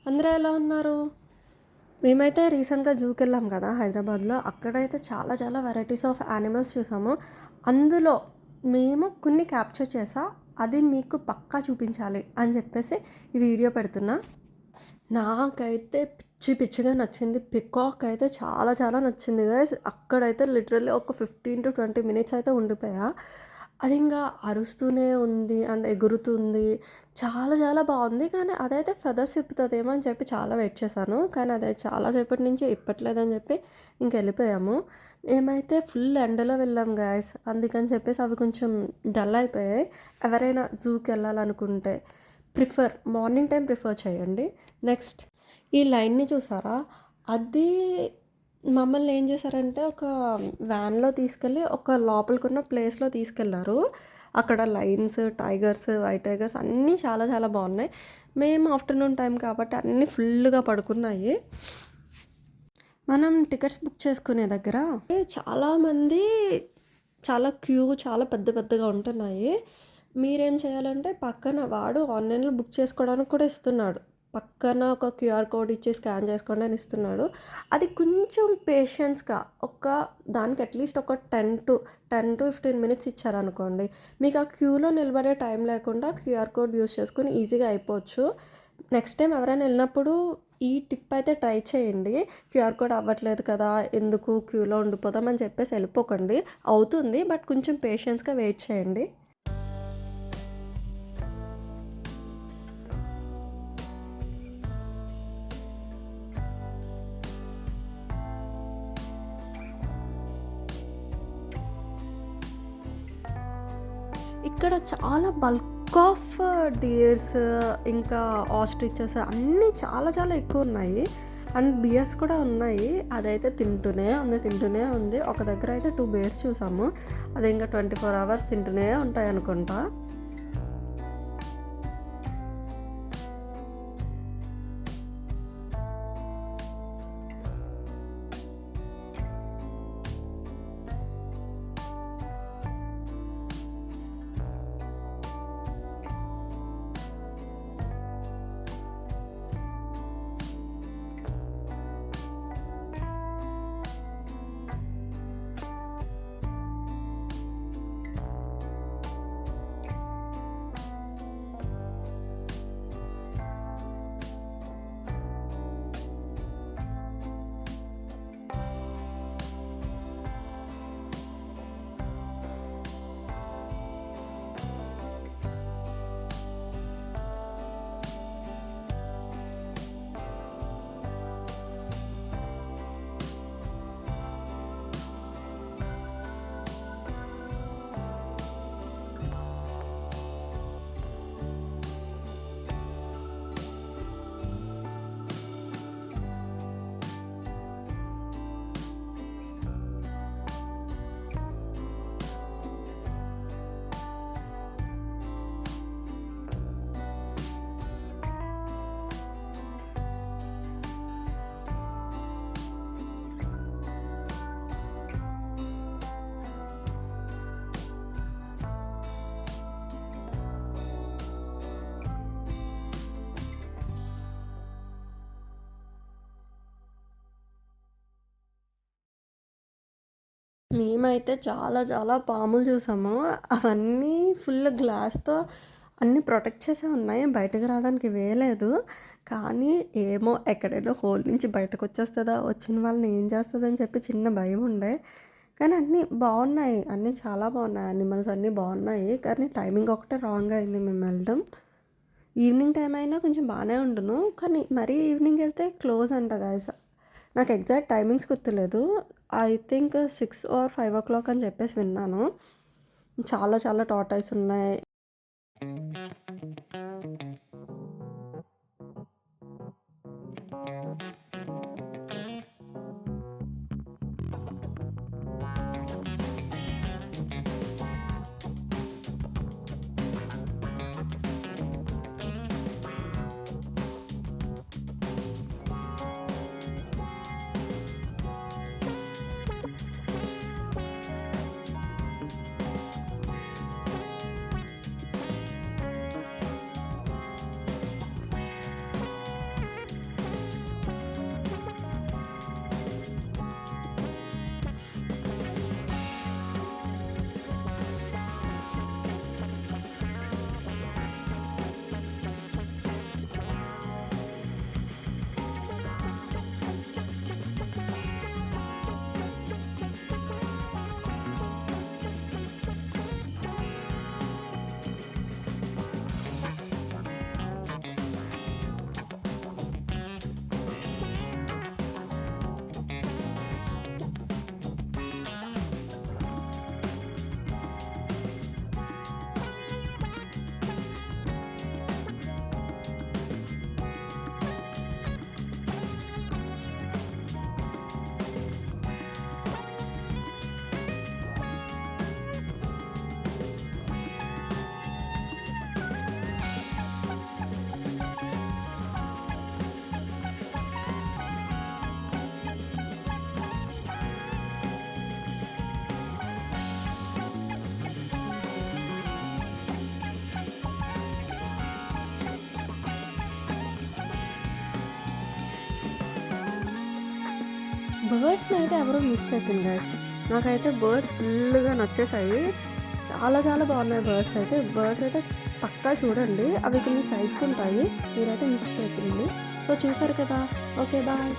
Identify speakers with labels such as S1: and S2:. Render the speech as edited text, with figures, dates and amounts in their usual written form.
S1: అందరూ ఎలా ఉన్నారు? మేమైతే రీసెంట్‌గా జూకెళ్ళాం కదా హైదరాబాద్‌లో. అక్కడైతే చాలా చాలా వెరైటీస్ ఆఫ్ యానిమల్స్ చూసాము. అందులో మేము కొన్ని క్యాప్చర్ చేసా. అది మీకు పక్కా చూపించాలి అని చెప్పేసి ఈ వీడియో పెడుతున్నా. నాకైతే పిచ్చి పిచ్చిగా నచ్చింది. పికాక్ అయితే చాలా చాలా నచ్చింది గైస్. అక్కడైతే లిటరల్లీ ఒక 15-20 మినిట్స్ అయితే ఉండిపోయా. అది ఇంగా అరుస్తూనే ఉంది అండ్ ఎగురుతుంది. చాలా చాలా బాగుంది. కానీ అదైతే ఫెదర్స్ ఇప్పుతదేమో అని చెప్పి చాలా వెయిట్ చేశాను. కానీ అది చాలా సేపటి నుంచి ఇప్పట్లేదని చెప్పి ఇంకెళ్ళిపోయాము. మేమైతే ఫుల్ ఎండలో వెళ్ళాం గైస్. అందుకని చెప్పేసి అవి కొంచెం డల్ అయిపోయాయి. ఎవరైనా జూకెళ్ళాలనుకుంటే మార్నింగ్ టైం ప్రిఫర్ చేయండి. నెక్స్ట్ ఈ లైన్‌ని చూసారా? అది మమ్మల్ని ఏం చేశారంటే ఒక వ్యాన్‌లో తీసుకెళ్ళి ఒక లోపలికున్న ప్లేస్‌లో తీసుకెళ్లారు. అక్కడ లయన్స్, టైగర్స్, వైట్ టైగర్స్ అన్నీ చాలా చాలా బాగున్నాయి. మేము ఆఫ్టర్‌నూన్ టైం కాబట్టి అన్నీ ఫుల్‌గా పడుకున్నాయి. మనం టికెట్స్ బుక్ చేసుకునే దగ్గర చాలామంది చాలా క్యూ చాలా పెద్ద పెద్దగా ఉంటున్నాయి. మీరేం చేయాలంటే పక్కన వాడు ఆన్లైన్‌లో బుక్ చేసుకోవడానికి కూడా ఇస్తున్నాడు. పక్కన ఒక క్యూఆర్ కోడ్ ఇచ్చి స్కాన్ చేసుకోండి అని ఇస్తున్నాడు. అది కొంచెం పేషెన్స్‌గా దానికి అట్లీస్ట్ ఒక 10-15 మినిట్స్ ఇచ్చారనుకోండి. మీకు ఆ క్యూలో నిలబడే టైం లేకుండా క్యూఆర్ కోడ్ యూజ్ చేసుకొని ఈజీగా అయిపోవచ్చు. నెక్స్ట్ టైం ఎవరైనా వెళ్ళినప్పుడు ఈ టిప్ అయితే ట్రై చేయండి. క్యూఆర్ కోడ్ అవ్వట్లేదు కదా! ఎందుకు క్యూలో ఉండిపోదాం అని చెప్పేసి వెళ్ళిపోకండి. అవుతుంది. బట్ కొంచెం పేషెన్స్‌గా వెయిట్ చేయండి. ఇక్కడ చాలా బల్క్ ఆఫ్ డియర్స్ ఇంకా ఆస్ట్రిచెస్ అన్నీ చాలా చాలా ఎక్కువున్నాయి. అండ్ బియర్స్ కూడా ఉన్నాయి. అదైతే తింటూనే ఉంది. ఒక దగ్గర అయితే 2 బేర్స్ చూసాము. అది ఇంకా 24 అవర్స్ తింటూనే ఉంటాయనుకుంటా. మేమైతే చాలా చాలా పాములు చూసాము. అవన్నీ ఫుల్ గ్లాస్‌తో అన్నీ ప్రొటెక్ట్ చేసే ఉన్నాయి. బయటకి రావడానికి వేయలేదు. కానీ ఏమో ఎక్కడైనా హోల్ నుంచి బయటకొచ్చేస్తదా? వచ్చిన వాళ్ళని ఏం చేస్తదని చెప్పి చిన్న భయముండే. కానీ అన్నీ బావున్నాయి. అన్నీ చాలా బావున్నాయి. యానిమల్స్ అన్నీ బావున్నాయి. కానీ టైమింగ్ ఒకటే రాంగ్ అయింది మేము వెళ్ళడం. ఈవినింగ్ టైం అయినా కొంచెం బానే ఉండును. కానీ మరీ ఈవినింగ్ ఎళ్తే క్లోజ్ అంట గైస్. నాకు ఎగ్జాక్ట్ టైమింగ్స్ గుర్తులేదు. ఐ థింక్ 6 ఆర్ 5 అని చెప్పేసి విన్నాను. చాలా చాలా టార్టాయిస్ ఉన్నాయి. బర్డ్స్‌ని అయితే ఎవరు మిస్ చేయకండి గైస్. నాకైతే బర్డ్స్ ఫుల్లుగా నచ్చేసాయి. చాలా చాలా బాగున్నాయి బర్డ్స్ అయితే. బర్డ్స్ అయితే పక్కా చూడండి. అవి కొన్ని సైట్‌కుంటాయి. మీరైతే మిస్ చేయకండి. సో చూసారు కదా! ఓకే. బాయ్.